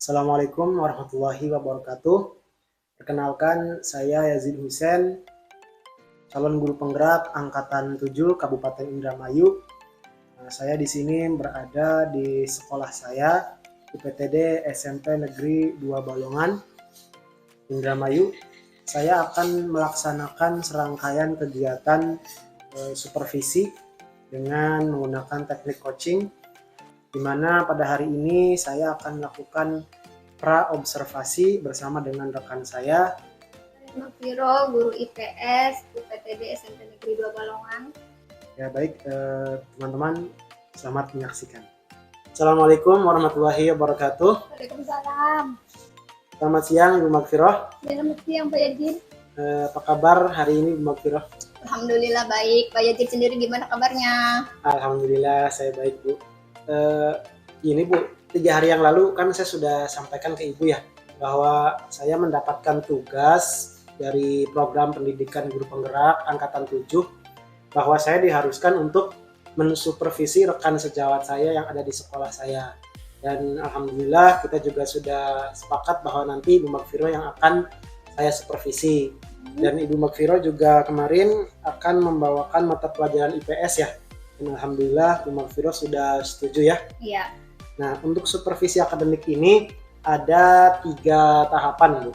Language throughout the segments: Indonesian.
Assalamualaikum warahmatullahi wabarakatuh. Perkenalkan, saya Yazid Hussein, calon guru penggerak Angkatan 7 Kabupaten Indramayu. Saya di sini berada di sekolah saya, UPTD SMP Negeri 2 Balongan, Indramayu. Saya akan melaksanakan serangkaian kegiatan supervisi dengan menggunakan teknik coaching, di mana pada hari ini saya akan melakukan pra-observasi bersama dengan rekan saya, Makfiro, guru IPS, UPTD SMP Negeri 2 Balongan. Ya baik, teman-teman, selamat menyaksikan. Assalamualaikum warahmatullahi wabarakatuh. Waalaikumsalam. Selamat siang Ibu Makfiroh. Selamat siang Pak Yazid. Apa kabar hari ini Ibu Makfiroh? Alhamdulillah baik. Pak Yazid sendiri gimana kabarnya? Alhamdulillah saya baik Bu. Ini Bu, 3 hari yang lalu kan saya sudah sampaikan ke Ibu ya, bahwa saya mendapatkan tugas dari program pendidikan guru penggerak Angkatan 7, bahwa saya diharuskan untuk mensupervisi rekan sejawat saya yang ada di sekolah saya. Dan alhamdulillah kita juga sudah sepakat bahwa nanti Ibu Makfiro yang akan saya supervisi. Dan Ibu Makfiro juga kemarin akan membawakan mata pelajaran IPS ya. Dan alhamdulillah Ibu Makfiro sudah setuju ya. Iya. Nah, untuk supervisi akademik ini ada 3 tahapan Bu.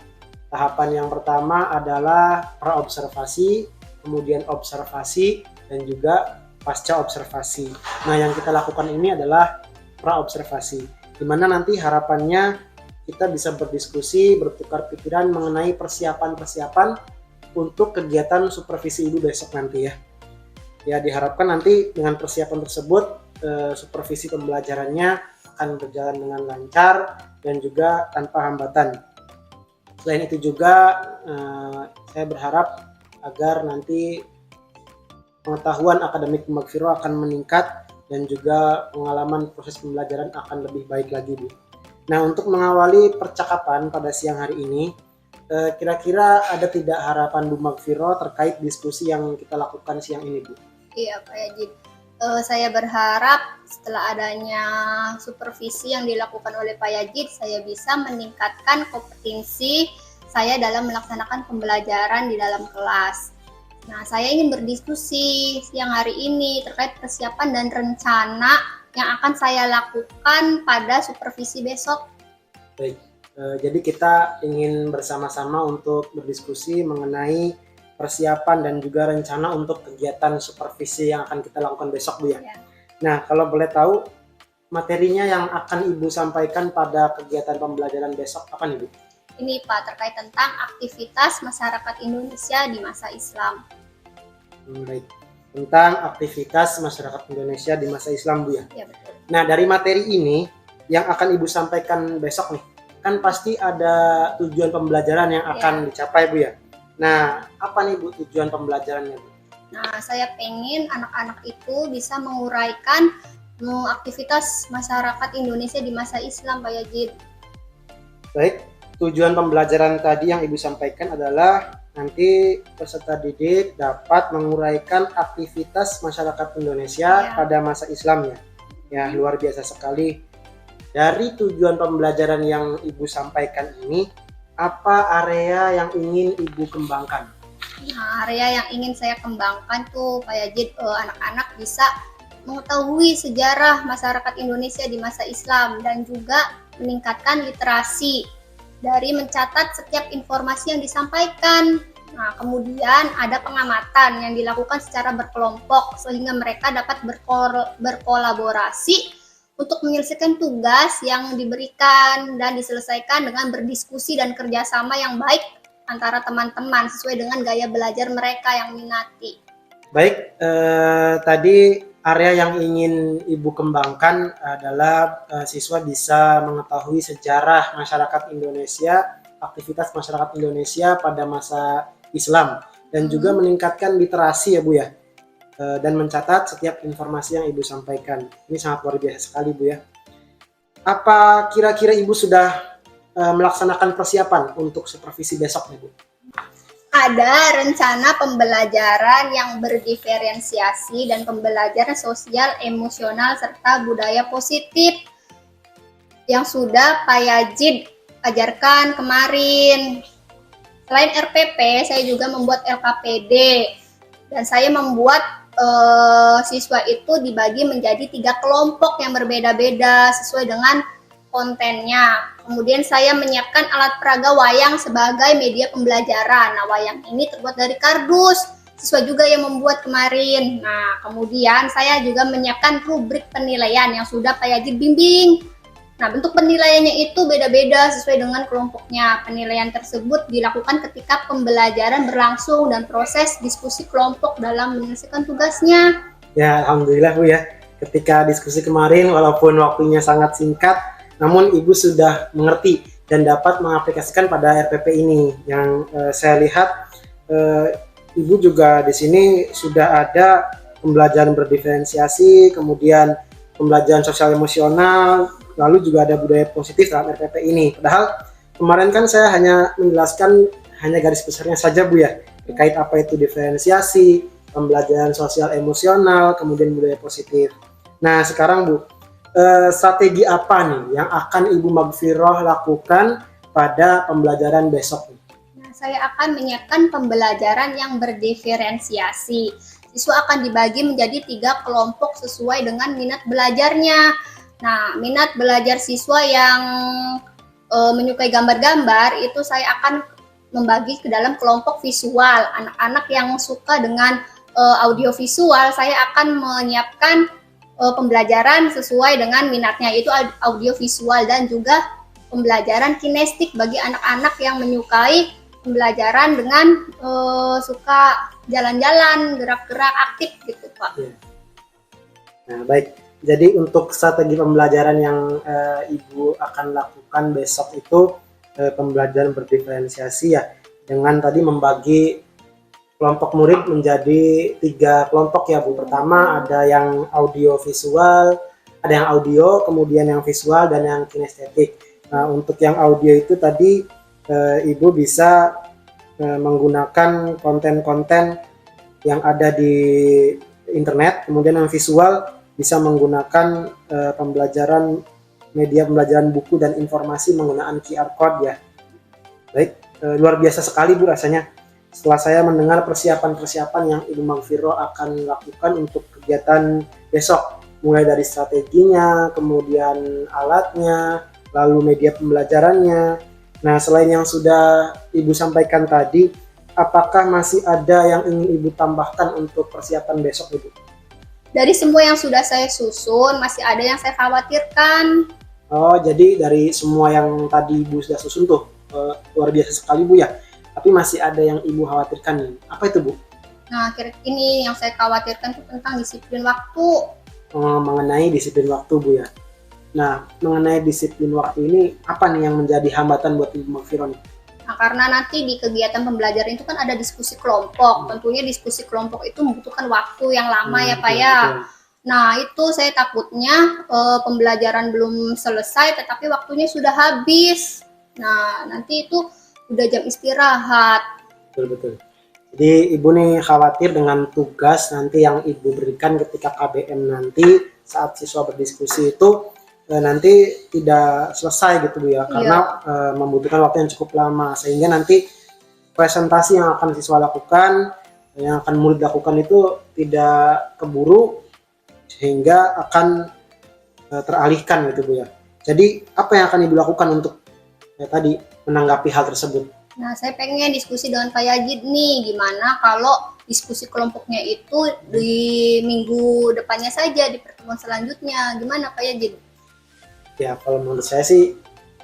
Tahapan yang pertama adalah pra-observasi, kemudian observasi, dan juga pasca observasi. Nah, yang kita lakukan ini adalah pra-observasi, di mana nanti harapannya kita bisa berdiskusi, bertukar pikiran mengenai persiapan-persiapan untuk kegiatan supervisi Ibu besok nanti ya. Ya, diharapkan nanti dengan persiapan tersebut, supervisi pembelajarannya akan berjalan dengan lancar dan juga tanpa hambatan. Selain itu juga saya berharap agar nanti pengetahuan akademik Bu Makfiro akan meningkat dan juga pengalaman proses pembelajaran akan lebih baik lagi Bu. Nah, untuk mengawali percakapan pada siang hari ini, kira-kira ada tidak harapan Bu Makfiro terkait diskusi yang kita lakukan siang ini Bu? Iya Pak Yazid. Saya berharap setelah adanya supervisi yang dilakukan oleh Pak Yazid, saya bisa meningkatkan kompetensi saya dalam melaksanakan pembelajaran di dalam kelas. Nah, saya ingin berdiskusi siang hari ini terkait persiapan dan rencana yang akan saya lakukan pada supervisi besok. Baik, jadi kita ingin bersama-sama untuk berdiskusi mengenai persiapan dan juga rencana untuk kegiatan supervisi yang akan kita lakukan besok Bu ya. Nah, kalau boleh tahu materinya yang akan Ibu sampaikan pada kegiatan pembelajaran besok apa nih Bu? Ini Pak, terkait tentang aktivitas masyarakat Indonesia di masa Islam. Baik, tentang aktivitas masyarakat Indonesia di masa Islam Bu ya. Ya betul. Nah, dari materi ini yang akan Ibu sampaikan besok nih, kan pasti ada tujuan pembelajaran yang akan dicapai Bu ya. Nah, apa nih Bu tujuan pembelajarannya Bu? Nah, saya pengen anak-anak itu bisa menguraikan aktivitas masyarakat Indonesia di masa Islam Pak Yazid. Baik, tujuan pembelajaran tadi yang Ibu sampaikan adalah nanti peserta didik dapat menguraikan aktivitas masyarakat Indonesia pada masa Islam ya. Ya, luar biasa sekali. Dari tujuan pembelajaran yang Ibu sampaikan ini, apa area yang ingin Ibu kembangkan? Nah, area yang ingin saya kembangkan tuh Pak Yazid, anak-anak bisa mengetahui sejarah masyarakat Indonesia di masa Islam dan juga meningkatkan literasi dari mencatat setiap informasi yang disampaikan. Nah, kemudian ada pengamatan yang dilakukan secara berkelompok sehingga mereka dapat berkolaborasi untuk menyelesaikan tugas yang diberikan dan diselesaikan dengan berdiskusi dan kerjasama yang baik antara teman-teman sesuai dengan gaya belajar mereka yang minati. Baik, tadi area yang ingin Ibu kembangkan adalah siswa bisa mengetahui sejarah masyarakat Indonesia, aktivitas masyarakat Indonesia pada masa Islam, dan juga meningkatkan literasi ya Bu ya, dan mencatat setiap informasi yang Ibu sampaikan. Ini sangat luar biasa sekali Bu ya. Apa kira-kira Ibu sudah melaksanakan persiapan untuk supervisi besok nih Bu? Ada rencana pembelajaran yang berdiferensiasi dan pembelajaran sosial, emosional, serta budaya positif. yang sudah Pak Yajid ajarkan kemarin. Selain RPP, saya juga membuat LKPD dan saya membuat siswa itu dibagi menjadi 3 kelompok yang berbeda-beda sesuai dengan kontennya. Kemudian saya menyiapkan alat peraga wayang sebagai media pembelajaran. Nah, wayang ini terbuat dari kardus. Siswa juga yang membuat kemarin. Nah, kemudian saya juga menyiapkan rubrik penilaian yang sudah Pak Yajid bimbing. Nah, bentuk penilaiannya itu beda-beda sesuai dengan kelompoknya. Penilaian tersebut dilakukan ketika pembelajaran berlangsung dan proses diskusi kelompok dalam menyelesaikan tugasnya. Ya, alhamdulillah Bu ya. Ketika diskusi kemarin, walaupun waktunya sangat singkat, namun Ibu sudah mengerti dan dapat mengaplikasikan pada RPP ini. Yang saya lihat, Ibu juga di sini sudah ada pembelajaran berdiferensiasi, kemudian pembelajaran sosial emosional, lalu juga ada budaya positif dalam RPP ini. Padahal kemarin kan saya hanya menjelaskan hanya garis besarnya saja Bu ya, terkait apa itu diferensiasi, pembelajaran sosial emosional, kemudian budaya positif. Nah sekarang Bu, strategi apa nih yang akan Ibu Magfiroh lakukan pada pembelajaran besok? Nah, saya akan menyiapkan pembelajaran yang berdiferensiasi. Siswa akan dibagi menjadi 3 kelompok sesuai dengan minat belajarnya. Nah, minat belajar siswa yang menyukai gambar-gambar itu saya akan membagi ke dalam kelompok visual. Anak-anak yang suka dengan audiovisual, saya akan menyiapkan pembelajaran sesuai dengan minatnya, yaitu audiovisual, dan juga pembelajaran kinestik bagi anak-anak yang menyukai pembelajaran dengan suka jalan-jalan, gerak-gerak aktif gitu Pak. Nah baik, jadi untuk strategi pembelajaran yang Ibu akan lakukan besok itu pembelajaran berdiferensiasi ya, dengan tadi membagi kelompok murid menjadi 3 kelompok ya Bu. Pertama ada yang audio visual, ada yang audio, kemudian yang visual, dan yang kinestetik. Nah untuk yang audio itu tadi Ibu bisa menggunakan konten-konten yang ada di internet, kemudian yang visual bisa menggunakan pembelajaran media pembelajaran buku dan informasi menggunakan QR code ya. Baik, luar biasa sekali Bu rasanya setelah saya mendengar persiapan-persiapan yang Ibu Magfiroh akan lakukan untuk kegiatan besok, mulai dari strateginya, kemudian alatnya, lalu media pembelajarannya. Nah, selain yang sudah Ibu sampaikan tadi, apakah masih ada yang ingin Ibu tambahkan untuk persiapan besok, Ibu? Dari semua yang sudah saya susun, masih ada yang saya khawatirkan. Oh, jadi dari semua yang tadi Ibu sudah susun tuh, luar biasa sekali Bu ya. Tapi masih ada yang Ibu khawatirkan nih. Apa itu Bu? Nah, ini yang saya khawatirkan itu tentang disiplin waktu. Mengenai disiplin waktu Bu ya. Nah, mengenai disiplin waktu ini, apa nih yang menjadi hambatan buat Ibu Magfiroh nih? Nah, karena nanti di kegiatan pembelajaran itu kan ada diskusi kelompok. Tentunya diskusi kelompok itu membutuhkan waktu yang lama ya Pak ya. Nah, itu saya takutnya pembelajaran belum selesai, tetapi waktunya sudah habis. Nah, nanti itu udah jam istirahat. Betul. Jadi Ibu nih khawatir dengan tugas nanti yang Ibu berikan ketika KBM nanti saat siswa berdiskusi itu nanti tidak selesai gitu Bu ya, karena membutuhkan waktu yang cukup lama, sehingga nanti presentasi yang akan siswa lakukan, yang akan murid lakukan itu tidak keburu sehingga akan teralihkan gitu Bu ya. Jadi apa yang akan Ibu lakukan untuk tadi menanggapi hal tersebut? Nah, saya pengen diskusi dengan Pak Yajid nih, gimana kalau diskusi kelompoknya itu di minggu depannya saja, di pertemuan selanjutnya, gimana Pak Yajid? Ya, kalau menurut saya sih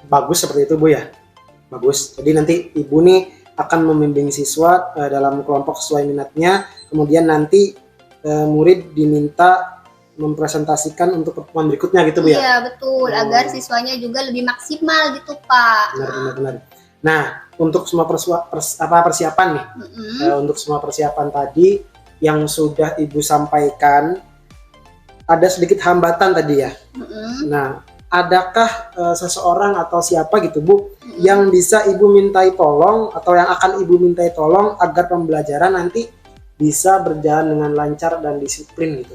bagus seperti itu Bu ya, bagus. Jadi nanti Ibu nih akan membimbing siswa dalam kelompok sesuai minatnya, kemudian nanti murid diminta mempresentasikan untuk pertemuan berikutnya gitu Bu ya? Iya betul, agar siswanya juga lebih maksimal gitu Pak. Benar. Nah, untuk semua persiapan nih, untuk semua persiapan tadi yang sudah Ibu sampaikan, ada sedikit hambatan tadi ya. Nah, adakah seseorang atau siapa gitu Bu yang bisa Ibu mintai tolong atau yang akan Ibu mintai tolong agar pembelajaran nanti bisa berjalan dengan lancar dan disiplin gitu?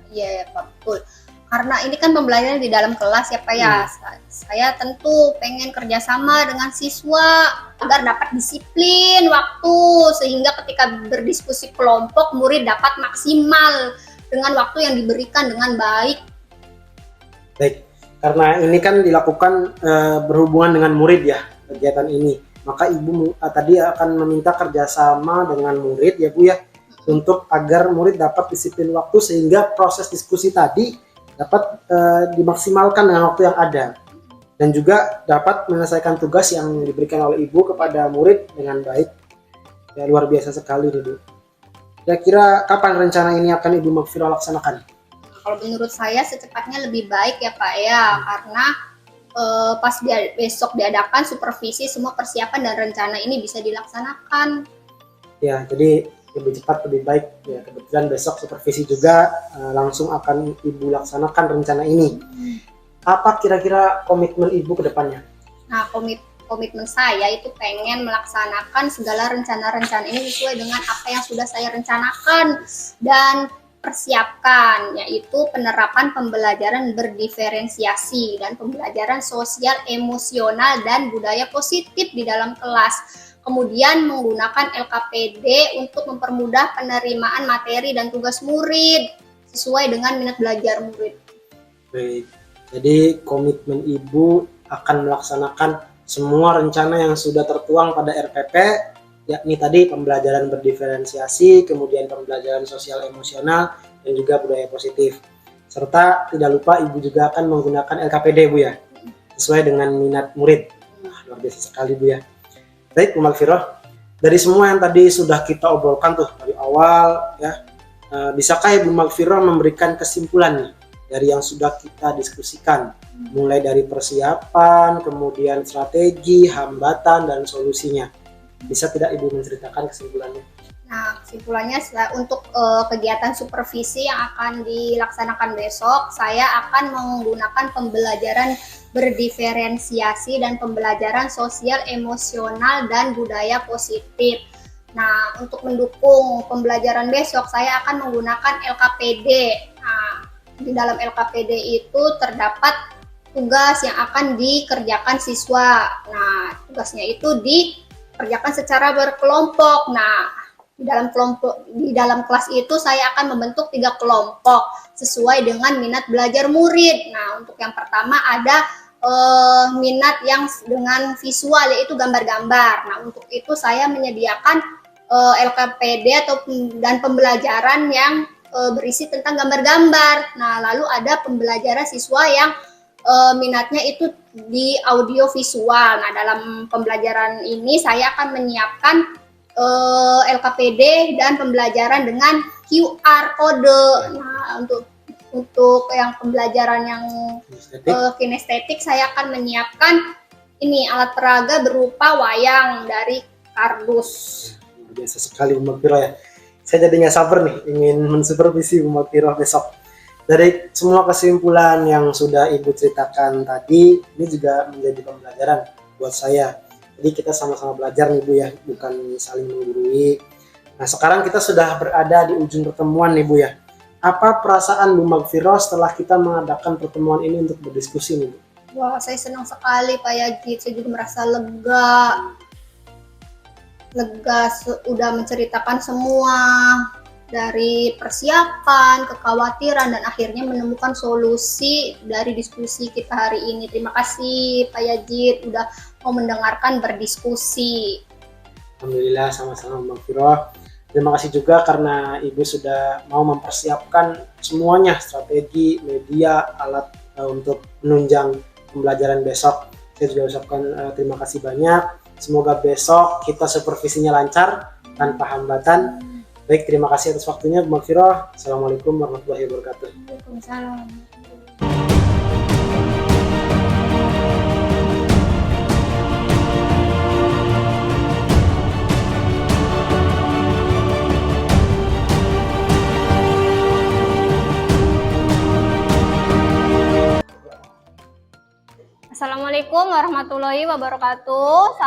Iya Pak, betul. karena ini kan pembelajaran di dalam kelas ya Pak ya. Saya tentu pengen kerjasama dengan siswa agar dapat disiplin waktu, sehingga ketika berdiskusi kelompok murid dapat maksimal dengan waktu yang diberikan dengan baik. Baik, karena ini kan dilakukan berhubungan dengan murid ya kegiatan ini, maka Ibu tadi akan meminta kerjasama dengan murid ya Bu ya, untuk agar murid dapat disiplin waktu sehingga proses diskusi tadi dapat dimaksimalkan dengan waktu yang ada, dan juga dapat menyelesaikan tugas yang diberikan oleh Ibu kepada murid dengan baik. Ya, luar biasa sekali nih Bu. Kira-kira kapan rencana ini akan Ibu Magfirah laksanakan? Kalau menurut saya secepatnya lebih baik ya Pak ya, karena pas besok diadakan supervisi, semua persiapan dan rencana ini bisa dilaksanakan. Ya, jadi lebih cepat lebih baik ya. Kebetulan besok supervisi juga langsung akan Ibu laksanakan rencana ini. Apa kira-kira komitmen Ibu ke depannya? Nah, komitmen saya itu pengen melaksanakan segala rencana-rencana ini sesuai dengan apa yang sudah saya rencanakan dan persiapkan, yaitu penerapan pembelajaran berdiferensiasi dan pembelajaran sosial, emosional, dan budaya positif di dalam kelas. Kemudian menggunakan LKPD untuk mempermudah penerimaan materi dan tugas murid sesuai dengan minat belajar murid. Baik, jadi komitmen Ibu akan melaksanakan semua rencana yang sudah tertuang pada RPP, yakni tadi pembelajaran berdiferensiasi, kemudian pembelajaran sosial emosional, dan juga budaya positif. Serta tidak lupa Ibu juga akan menggunakan LKPD Bu ya, sesuai dengan minat murid. Luar biasa sekali Bu ya. Baik Bu Magfirah, dari semua yang tadi sudah kita obrolkan tuh dari awal ya, bisakah Ibu Magfirah memberikan kesimpulan nih dari yang sudah kita diskusikan, mulai dari persiapan, kemudian strategi, hambatan, dan solusinya. Bisa tidak Ibu menceritakan kesimpulannya? Nah, kesimpulannya untuk kegiatan supervisi yang akan dilaksanakan besok, saya akan menggunakan pembelajaran berdiferensiasi dan pembelajaran sosial, emosional, dan budaya positif. Nah, untuk mendukung pembelajaran besok, saya akan menggunakan LKPD. Nah, di dalam LKPD itu terdapat tugas yang akan dikerjakan siswa. Nah, tugasnya itu dikerjakan secara berkelompok. Nah, di dalam kelas itu saya akan membentuk 3 kelompok sesuai dengan minat belajar murid. Nah, untuk yang pertama ada minat yang dengan visual, yaitu gambar-gambar. Nah, untuk itu saya menyediakan LKPD dan pembelajaran yang berisi tentang gambar-gambar. Nah, lalu ada pembelajaran siswa yang minatnya itu di audio visual. Nah, dalam pembelajaran ini saya akan menyiapkan LKPD dan pembelajaran dengan QR kode. Nah, untuk yang pembelajaran yang kinestetik, saya akan menyiapkan ini alat peraga berupa wayang dari kardus. Biasa sekali Bu Magfirah ya. Saya jadi nggak sabar nih ingin mensupervisi Bu Magfirah besok. Dari semua kesimpulan yang sudah Ibu ceritakan tadi, ini juga menjadi pembelajaran buat saya. Jadi kita sama-sama belajar nih Bu ya, bukan saling menggurui. Nah, sekarang kita sudah berada di ujung pertemuan nih Bu ya. Apa perasaan Bu Magfirah setelah kita mengadakan pertemuan ini untuk berdiskusi nih Bu? Wah, saya senang sekali Pak Yajid. Saya juga merasa lega. Udah menceritakan semua dari persiapan, kekhawatiran, dan akhirnya menemukan solusi dari diskusi kita hari ini. Terima kasih Pak Yajid udah mau mendengarkan berdiskusi. Alhamdulillah, sama-sama Bu Magfirah. Terima kasih juga karena Ibu sudah mau mempersiapkan semuanya, strategi, media, alat untuk menunjang pembelajaran besok. Saya juga ucapkan terima kasih banyak. Semoga besok kita supervisinya lancar tanpa hambatan. Baik, terima kasih atas waktunya Bu Magfirah. Assalamualaikum warahmatullahi wabarakatuh. Waalaikumsalam. Assalamualaikum warahmatullahi wabarakatuh.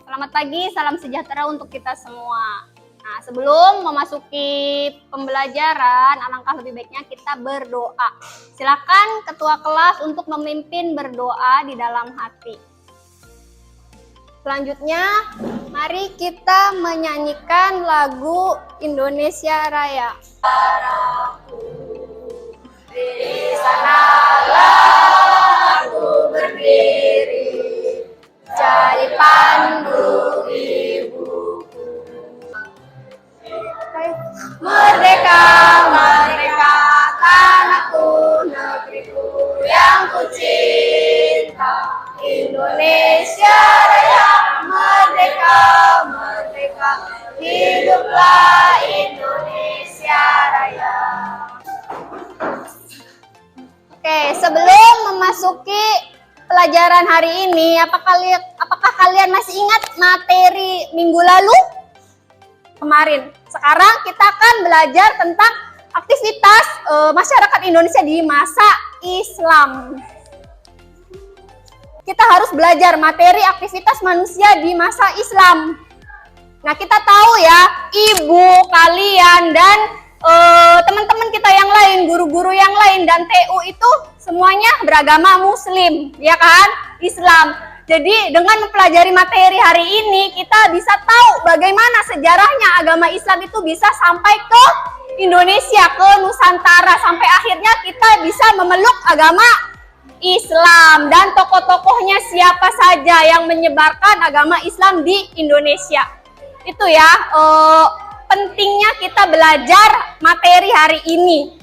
Selamat pagi, salam sejahtera untuk kita semua. Nah, sebelum memasuki pembelajaran, alangkah lebih baiknya kita berdoa. Silakan ketua kelas untuk memimpin berdoa di dalam hati. Selanjutnya, mari kita menyanyikan lagu Indonesia Raya. Di sanalah aku berdiri, jadi pandu ibuku. Merdeka, merdeka, tanahku, negeriku yang ku cinta. Indonesia Raya, merdeka, merdeka, hiduplah Indonesia Raya. Oke, sebelum memasuki pelajaran hari ini, apakah kalian masih ingat materi minggu lalu? Kemarin. Sekarang kita akan belajar tentang aktivitas masyarakat Indonesia di masa Islam. Kita harus belajar materi aktivitas manusia di masa Islam. Nah, kita tahu ya, ibu, kalian, dan teman-teman kita yang lain, guru-guru yang lain, dan TU itu semuanya beragama Muslim, ya kan? Islam. Jadi dengan mempelajari materi hari ini, kita bisa tahu bagaimana sejarahnya agama Islam itu bisa sampai ke Indonesia, ke Nusantara, sampai akhirnya kita bisa memeluk agama Islam, dan tokoh-tokohnya siapa saja yang menyebarkan agama Islam di Indonesia. Itu ya, pentingnya kita belajar materi hari ini.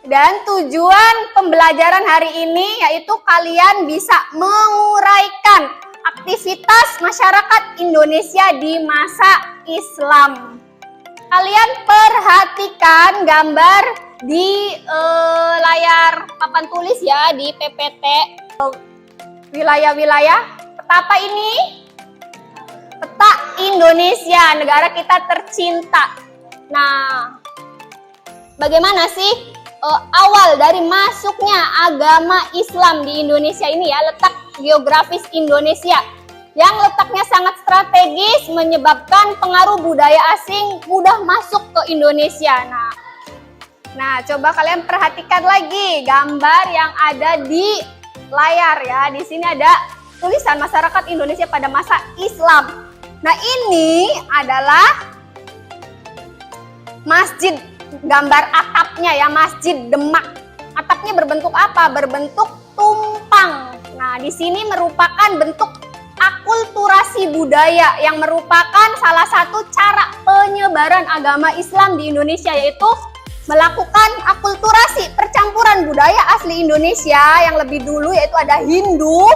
Dan tujuan pembelajaran hari ini yaitu kalian bisa menguraikan aktivitas masyarakat Indonesia di masa Islam. Kalian perhatikan gambar di layar papan tulis ya, di PPT wilayah-wilayah. Peta apa ini? Peta Indonesia, negara kita tercinta. Nah, bagaimana sih awal dari masuknya agama Islam di Indonesia ini ya, letak geografis Indonesia yang letaknya sangat strategis menyebabkan pengaruh budaya asing mudah masuk ke Indonesia. Nah, coba kalian perhatikan lagi gambar yang ada di layar ya. Di sini ada tulisan masyarakat Indonesia pada masa Islam. Nah, ini adalah masjid, gambar atapnya ya, Masjid Demak. Atapnya berbentuk apa? Berbentuk tumpang. Nah, di sini merupakan bentuk akulturasi budaya yang merupakan salah satu cara penyebaran agama Islam di Indonesia, yaitu melakukan akulturasi, percampuran budaya asli Indonesia yang lebih dulu, yaitu ada Hindu,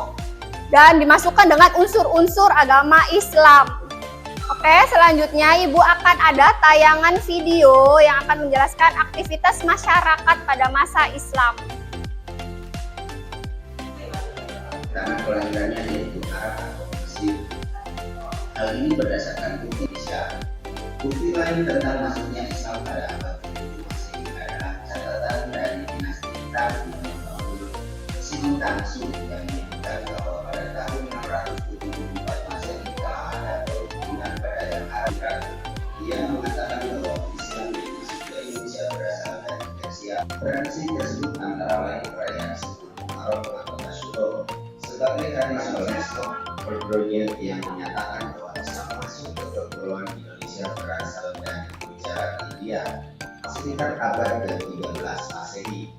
dan dimasukkan dengan unsur-unsur agama Islam. Oke, selanjutnya Ibu akan ada tayangan video yang akan menjelaskan aktivitas masyarakat pada masa Islam. Tanah kelahirannya yaitu Arab atau Mesir. Hal ini berdasarkan bukti Islam. Bukti lain tentang masuknya Islam pada abad ke-7 Masehi adalah catatan dari dinasti Tang Sin Tangsu yang menyebutkan bahwa pada tahun 674 Masehi telah ada perhubungan pedagang Arab. Dia mengatakan bahwa Islam yang masuk ke Indonesia berasal dari Persia. Transit tersebut antara lain perayaan sebelum Muharram atau Asyura sebagai tradisionalisme Berdonier yang menyatakan bahwa Islam masuk ke kepulauan Indonesia berasal dari Gujarat, India sekitar abad ke-13 Masehi.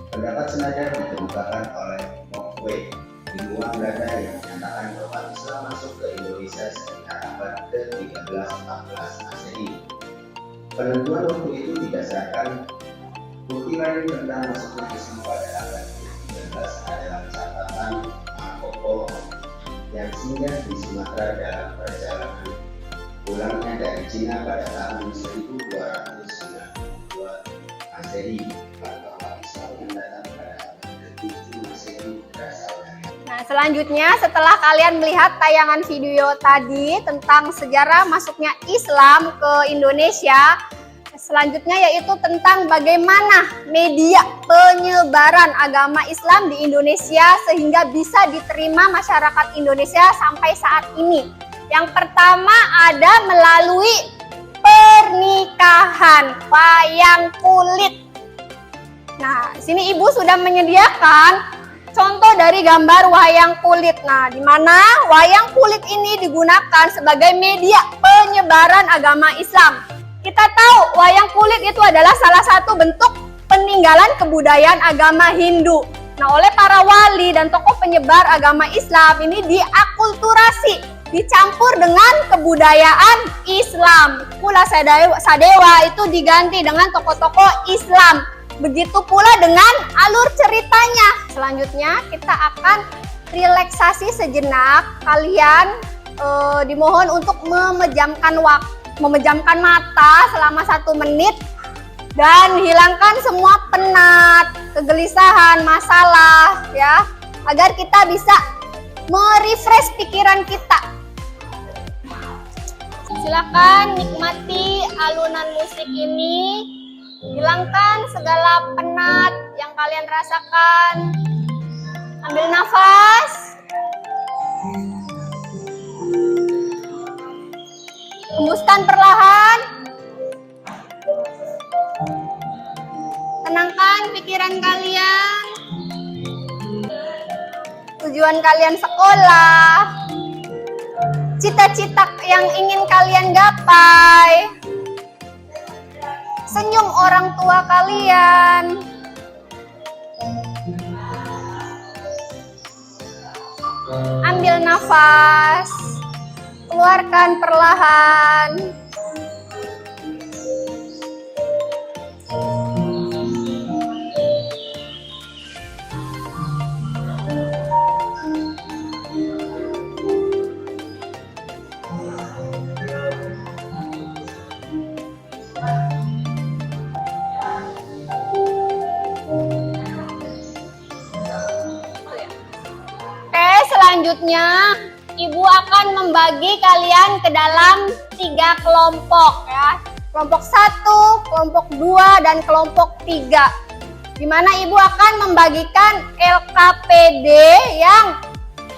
Pendapat senada dikemukakan oleh Mokwe, ilmuwan Belanda yang menyatakan bahwa Islam masuk ke Indonesia sekitar abad ke-13-14 Masehi. Penentuan waktu itu didasarkan bukti lain tentang masuknya Islam pada abad ke-13 adalah catatan Marco Polo yang singgah di Sumatera dalam perjalanan pulangnya dari Cina pada tahun 1292 Masehi. Bahwa Islam yang datang pada abad ke-7 Masehi berasal dari. Nah, selanjutnya setelah kalian melihat tayangan video tadi tentang sejarah masuknya Islam ke Indonesia, selanjutnya yaitu tentang bagaimana media penyebaran agama Islam di Indonesia sehingga bisa diterima masyarakat Indonesia sampai saat ini. Yang pertama ada melalui bahan wayang kulit. Nah, di sini Ibu sudah menyediakan contoh dari gambar wayang kulit. Nah, di mana wayang kulit ini digunakan sebagai media penyebaran agama Islam. Kita tahu wayang kulit itu adalah salah satu bentuk peninggalan kebudayaan agama Hindu. Nah, oleh para wali dan tokoh penyebar agama Islam ini diakulturasi, dicampur dengan kebudayaan Islam. Pula Sadewa itu diganti dengan tokoh-tokoh Islam. Begitu pula dengan alur ceritanya. Selanjutnya kita akan relaksasi sejenak. Kalian dimohon untuk memejamkan mata selama 1 menit dan hilangkan semua penat, kegelisahan, masalah ya, agar kita bisa merefresh pikiran kita. Silakan nikmati alunan musik ini, hilangkan segala penat yang kalian rasakan. Ambil nafas. Hembuskan perlahan. Tenangkan pikiran kalian. Tujuan kalian sekolah, cita-cita yang ingin kalian gapai, senyum orang tua kalian. Ambil nafas, keluarkan perlahan. Selanjutnya, Ibu akan membagi kalian ke dalam 3 kelompok ya. Kelompok 1, kelompok 2, dan kelompok 3. Di mana Ibu akan membagikan LKPD yang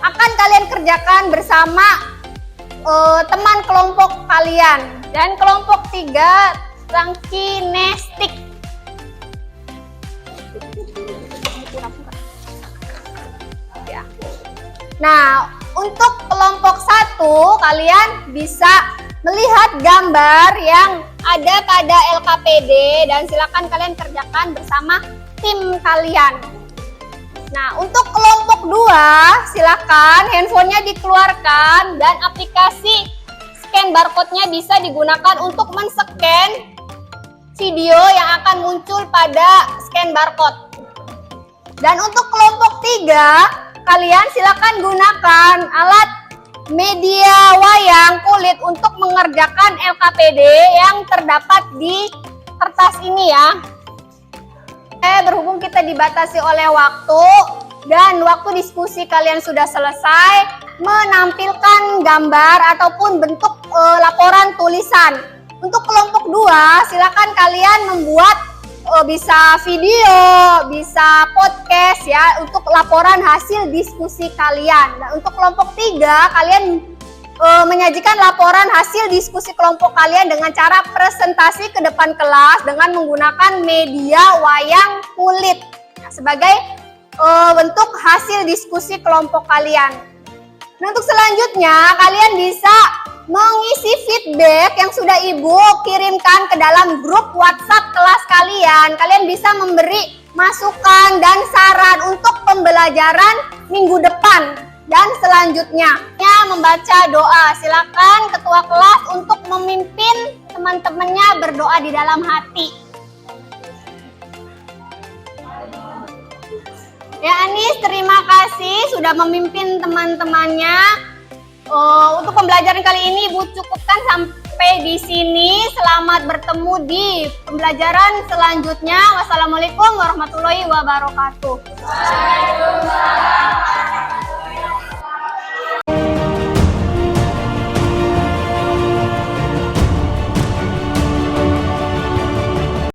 akan kalian kerjakan bersama teman kelompok kalian. Dan kelompok 3 tentang kinestik. Nah, untuk kelompok 1 kalian bisa melihat gambar yang ada pada LKPD dan silakan kalian kerjakan bersama tim kalian. Nah, untuk kelompok 2 silakan handphonenya dikeluarkan dan aplikasi scan barcode-nya bisa digunakan untuk men-scan video yang akan muncul pada scan barcode. Dan untuk kelompok 3 kalian silakan gunakan alat media wayang kulit untuk mengerjakan LKPD yang terdapat di kertas ini ya. Berhubung kita dibatasi oleh waktu dan waktu diskusi kalian sudah selesai, menampilkan gambar ataupun bentuk laporan tulisan. Untuk kelompok 2 silakan kalian membuat bisa video, bisa podcast ya untuk laporan hasil diskusi kalian. Nah, untuk kelompok 3 kalian menyajikan laporan hasil diskusi kelompok kalian dengan cara presentasi ke depan kelas dengan menggunakan media wayang kulit sebagai bentuk hasil diskusi kelompok kalian. Nah, untuk selanjutnya kalian bisa mengisi feedback yang sudah Ibu kirimkan ke dalam grup WhatsApp kelas kalian. Kalian bisa memberi masukan dan saran untuk pembelajaran minggu depan dan selanjutnya. Membaca doa. Silakan ketua kelas untuk memimpin teman-temannya berdoa di dalam hati. Ya Anis, terima kasih sudah memimpin teman-temannya. Untuk pembelajaran kali ini Ibu cukupkan sampai di sini. Selamat bertemu di pembelajaran selanjutnya. Wassalamualaikum warahmatullahi wabarakatuh. Waalaikumsalam.